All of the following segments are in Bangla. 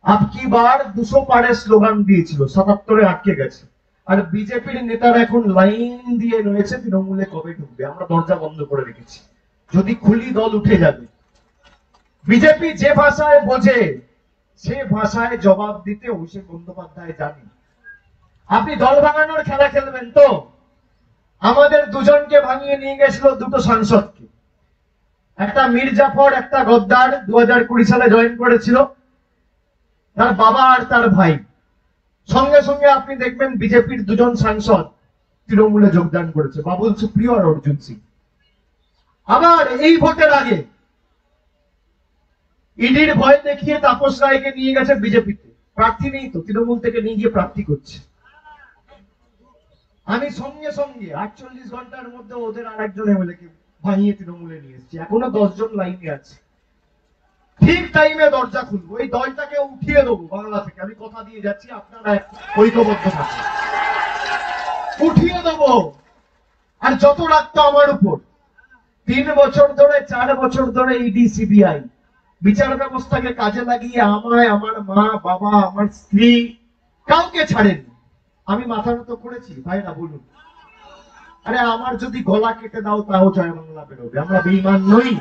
আপকি বার 200 পারের স্লোগান দিয়েছিল, 77-এ আটকে গেছে। আর বিজেপির নেতারা এখন লাইন দিয়ে রয়েছে তৃণমূলে কবে ঢুকবে, আমরা দরজা বন্ধ করে রেখেছি, যদি খুলি দল উঠে যাবে। বিজেপি যে ভাষায় বোঝে সে ভাষায় জবাব দিতে অভিষেক বন্দ্যোপাধ্যায় জানে। আপনি দল ভাঙানোর খেলা খেলবেন তো? আমাদের দুজনকে ভাঙিয়ে নিয়ে গেছিল দুটো সাংসদকে, একটা মীর জাফর, একটা গদ্দার, 2020 সালে জয়েন করেছিল, তার বাবা আর তার ভাই। সঙ্গে সঙ্গে আপনি দেখবেন বিজেপির দুজন সাংসদ তৃণমূলে যোগদান করেছে, বাবুল সুপ্রিয় আর অর্জুন সিং। আবার এই ভোটের আগে ইডির ভয় দেখিয়ে তাপস রায়কে নিয়ে গেছে বিজেপিতে, প্রার্থী নেই তো, তৃণমূল থেকে নিয়ে গিয়ে প্রার্থী করছে। আমি সঙ্গে সঙ্গে 48 ঘন্টার মধ্যে ওদের আর একজন এমএলএকে ভাঙিয়ে তৃণমূলে নিয়ে এসেছি, এখনো 10 জন লাইনে আছে। ঠিক টাইমে দরজা খুলবো, এই দলটাকে উঠিয়ে দেবো বাংলা থেকে, আমি কথা দিয়ে যাচ্ছি, আপনারা ঐক্যবদ্ধ থাকুন, উঠিয়ে দেবো। আর যত রাখতো আমার উপর, 3 বছর ধরে 4 বছর ধরে ইডি সিবিআই বিচার ব্যবস্থাকে কাজে লাগিয়ে আমায়, আমার মা বাবা, আমার স্ত্রী কাউকে ছাড়েনি। আমি মাথা নত করেছি? ভাইরা বলুন, আরে আমার যদি গলা কেটে দাও তাও জয় বাংলা বেরোবে, আমরা বেঈমান নই।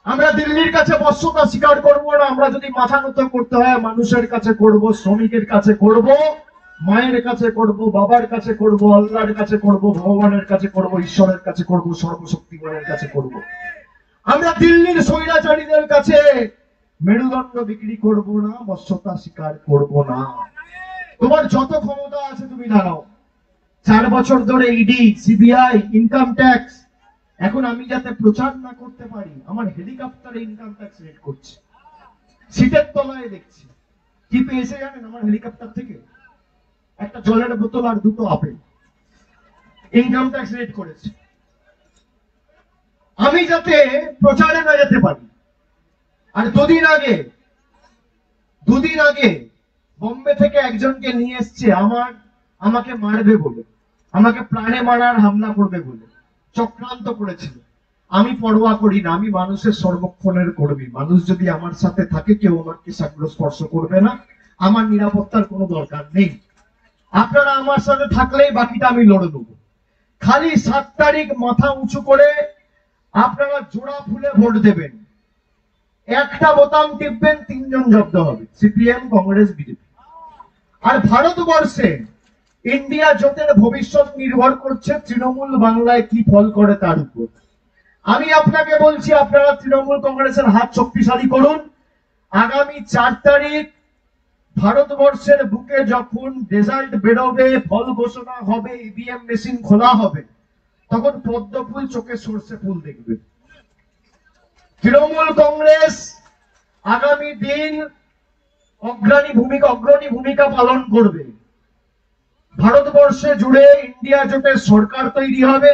আমরা দিল্লির কাছে বশ্যতা স্বীকার করব না, আমরা যদি মাথা নত করতে হয় মানুষের কাছে করব, শ্রমিকের কাছে করব, মায়ের কাছে করব, বাবার কাছে করব, আল্লাহর কাছে করব, ভগবানের কাছে করব, ঈশ্বরের কাছে করব, সর্বশক্তিমানের কাছে করব। আমরা দিল্লির স্বৈরাচারীদের কাছে মেরুদণ্ড বিক্রি করব না, বশ্যতা স্বীকার করব না। তোমার যত ক্ষমতা আছে তুমি দাঁড়াও। 4 বছর ধরে ইডি সিবিআই ইনকাম ট্যাক্স, এখন আমি যাতে প্রচার না করতে পারি আমার হেলিকপ্টারে ইনকাম ট্যাক্স রেট করছে, সিটের তলায় দেখছি। কি পেয়েছে জানেন আমার হেলিকপ্টার থেকে? একটা জলের বোতল আর 2টো আপেল, ইনকাম ট্যাক্স রেট করেছে। আমি যাতে প্রচারে না যেতে পারি। আর দুদিন আগে বোম্বে থেকে একজনকে নিয়ে এসছে আমাকে মারবে বলে, আমাকে প্রাণে মারার হামলা করবে বলে চক্রান্ত করেছিল। আমি পরোয়া করি না, আমি মানুষের সর্বক্ষণের কর্মী। মানুষ যদি আমার সাথে থাকে কেউ আমাকে স্পর্শ করবে না, আমার নিরাপত্তার কোনো দরকার নেই। আপনারা আমার সাথে থাকলেই বাকিটা আমি লড়ে দেবো। খালি 7 তারিখ মাথা উঁচু করে আপনারা জোড়া ফুলে ভোট দেবেন, একটা বোতাম টিপবেন, 3 জন জব্দ হবে, সিপিএম, কংগ্রেস, বিজেপি। আর ভারতবর্ষে ইন্ডিয়া জোটের ভবিষ্যৎ নির্ভর করছে তৃণমূল বাংলায় কি ফল করে তার উপর। আমি আপনাকে বলছি, আপনারা তৃণমূল কংগ্রেসের হাত শক্তিশালী করুন। আগামী 4 তারিখ ভারতবর্ষের বুকে যখন রেজাল্ট বেরোবে, ফল ঘোষণা হবে, ইভিএম মেশিন খোলা হবে, তখন পদ্ম ফুল চোখে সর্ষে ফুল দেখবে। তৃণমূল কংগ্রেস আগামী দিন অগ্রণী ভূমিকা পালন করবে। ভারতবর্ষে জুড়ে ইন্ডিয়া জোটের সরকার তৈরি হবে,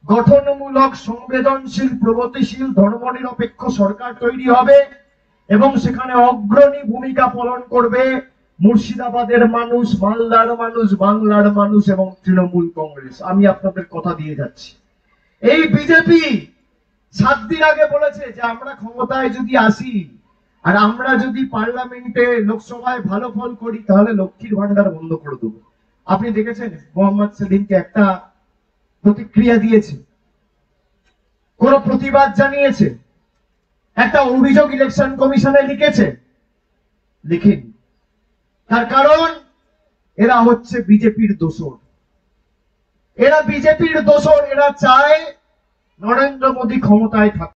গঠনমূলক, সংবেদনশীল, প্রগতিশীল, ধর্মনিরপেক্ষ সরকার তৈরি হবে, এবং সেখানে অগ্রণী ভূমিকা পালন করবে মুর্শিদাবাদের মানুষ, মালদার মানুষ, বাংলার মানুষ এবং তৃণমূল কংগ্রেস। আমি আপনাদের কথা দিয়ে যাচ্ছি। এই বিজেপি 7 দিন আগে বলেছে যে আমরা ক্ষমতায় যদি আসি আর আমরা যদি পার্লামেন্টে, লোকসভায় ভালো ফল করি তাহলে লক্ষ্মীর ভান্ডার বন্ধ করে দেবো। আপনি দেখেছেন মোহাম্মদ সেলিমকে একটা প্রতিক্রিয়া দিয়েছে, কোন প্রতিবাদ জানিয়েছে, একটা অভিযোগ ইলেকশন কমিশনে লিখেছে? লিখেনি। তার কারণ এরা হচ্ছে বিজেপির দোসর। এরা চায় নরেন্দ্র মোদী ক্ষমতায় থাকুক।